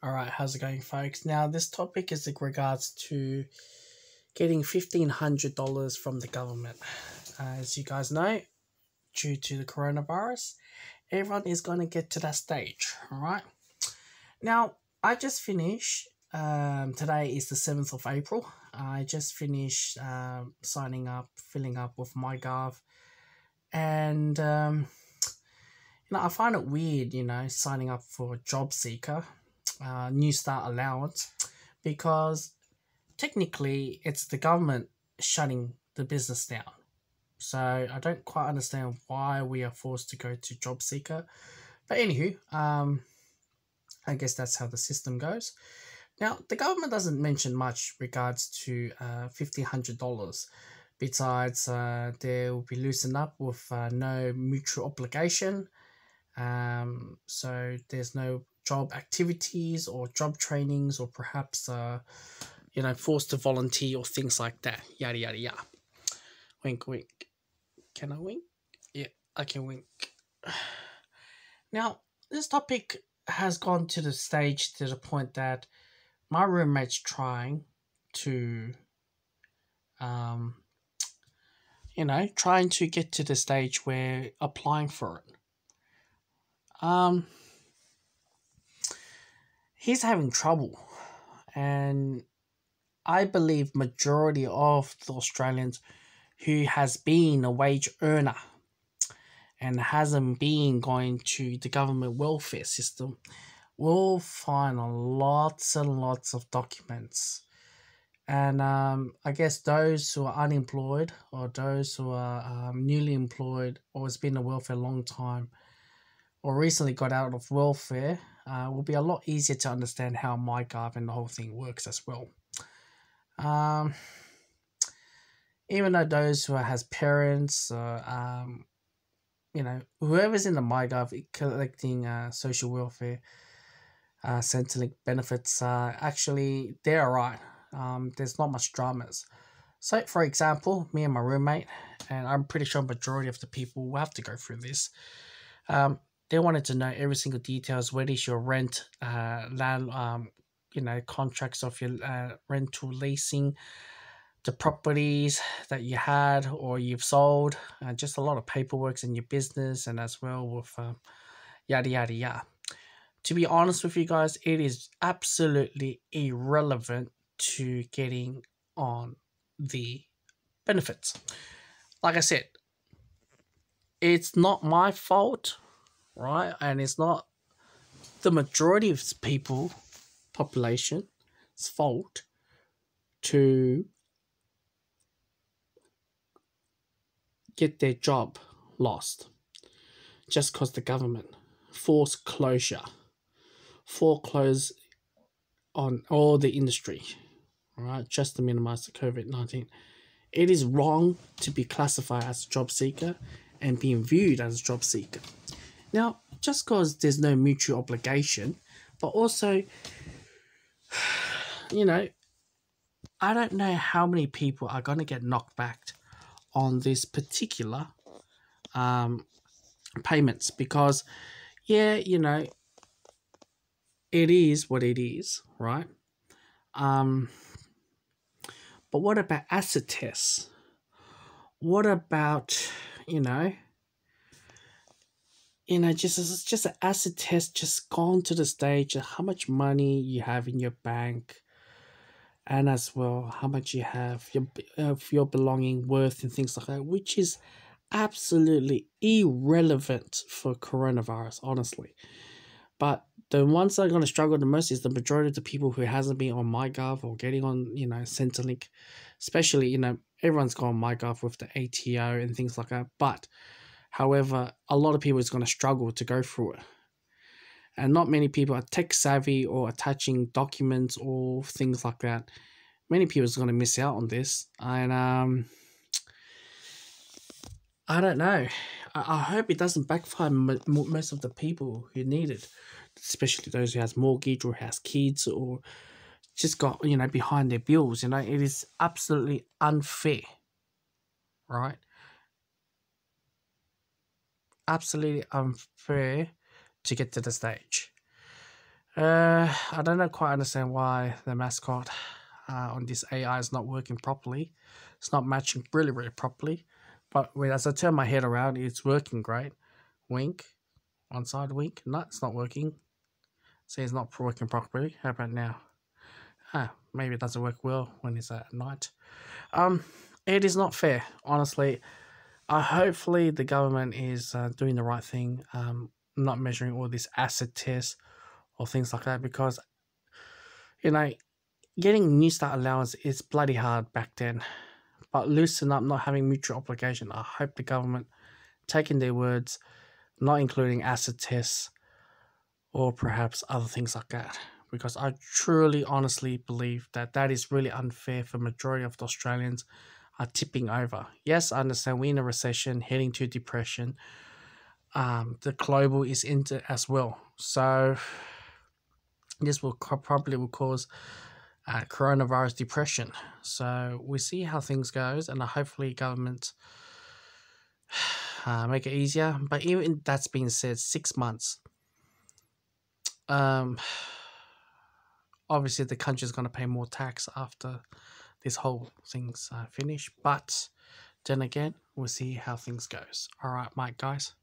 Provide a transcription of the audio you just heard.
All right, how's it going, folks? Now, this topic is in regards to getting $1,500 from the government. As you guys know, due to the coronavirus, everyone is going to get to that stage. All right. Now, I just finished. Today is the 7th of April. I just finished signing up, filling up with MyGov, and I find it weird, signing up for Job Seeker, New Start Allowance, because technically it's the government shutting the business down. So I don't quite understand why we are forced to go to Job Seeker. But anywho, I guess that's how the system goes. Now, the government doesn't mention much regards to $1,500. Besides, they will be loosened up with no mutual obligation. So there's no job activities or job trainings or perhaps, forced to volunteer or things like that. Yada, yada, yada. Wink, wink. Can I wink? Yeah, I can wink. Now, this topic has gone to the stage to the point that my roommate's trying to, trying to get to the stage where applying for it. He's having trouble, and I believe majority of the Australians who has been a wage earner and hasn't been going to the government welfare system will find lots and lots of documents. And I guess those who are unemployed or those who are newly employed or has been in welfare a long time or recently got out of welfare will be a lot easier to understand how MyGov and the whole thing works as well. Even though those who has parents, whoever's in the MyGov collecting social welfare, Centrelink benefits, actually they're alright. There's not much dramas. So, for example, me and my roommate, and I'm pretty sure majority of the people will have to go through this. They wanted to know every single details. Where is your rent, contracts of your rental leasing, the properties that you had or you've sold, just a lot of paperwork in your business, and as well with yada yada yada. To be honest with you guys, it is absolutely irrelevant to getting on the benefits. Like I said, it's not my fault, right? And it's not the majority of population's fault to get their job lost just because the government foreclose on all the industry, right? Just to minimize the COVID-19. It is wrong to be classified as a job seeker and being viewed as a job seeker. Now, just because there's no mutual obligation, but also, I don't know how many people are going to get knocked back on this particular payments because, it is what it is, right? But what about acid tests? What about, just an acid test, just gone to the stage of how much money you have in your bank, and as well how much you have your belonging worth and things like that, which is absolutely irrelevant for coronavirus, honestly. But the ones that are going to struggle the most is the majority of the people who hasn't been on MyGov or getting on, Centrelink, especially, everyone's got on MyGov with the ATO and things like that. But, however, a lot of people is going to struggle to go through it. And not many people are tech savvy or attaching documents or things like that. Many people are going to miss out on this. And I don't know. I hope it doesn't backfire most of the people who need it, especially those who has mortgage or has kids or just got, behind their bills. It is absolutely unfair, right? Absolutely unfair to get to the stage. I don't know quite understand why the mascot on this AI is not working properly. It's not matching really properly. But as I turn my head around, it's working great. Wink, one side wink. No, it's not working. See, it's not working properly. How about now? Maybe it doesn't work well when it's at night. Um, it is not fair, honestly. Hopefully the government is doing the right thing. Not measuring all these acid tests or things like that, because you know getting New Start allowance is bloody hard back then. But loosen up, not having mutual obligation. I hope the government taking their words, not including acid tests or perhaps other things like that. Because I truly, honestly believe that that is really unfair for majority of the Australians are tipping over. Yes, I understand we're in a recession, heading to depression. The global is into it as well. So this will probably will cause coronavirus depression. So we see how things goes, and hopefully government make it easier. But even that's being said, 6 months. Obviously the country is going to pay more tax after this whole thing's finished. But then again, we'll see how things goes. All right, Mike, guys.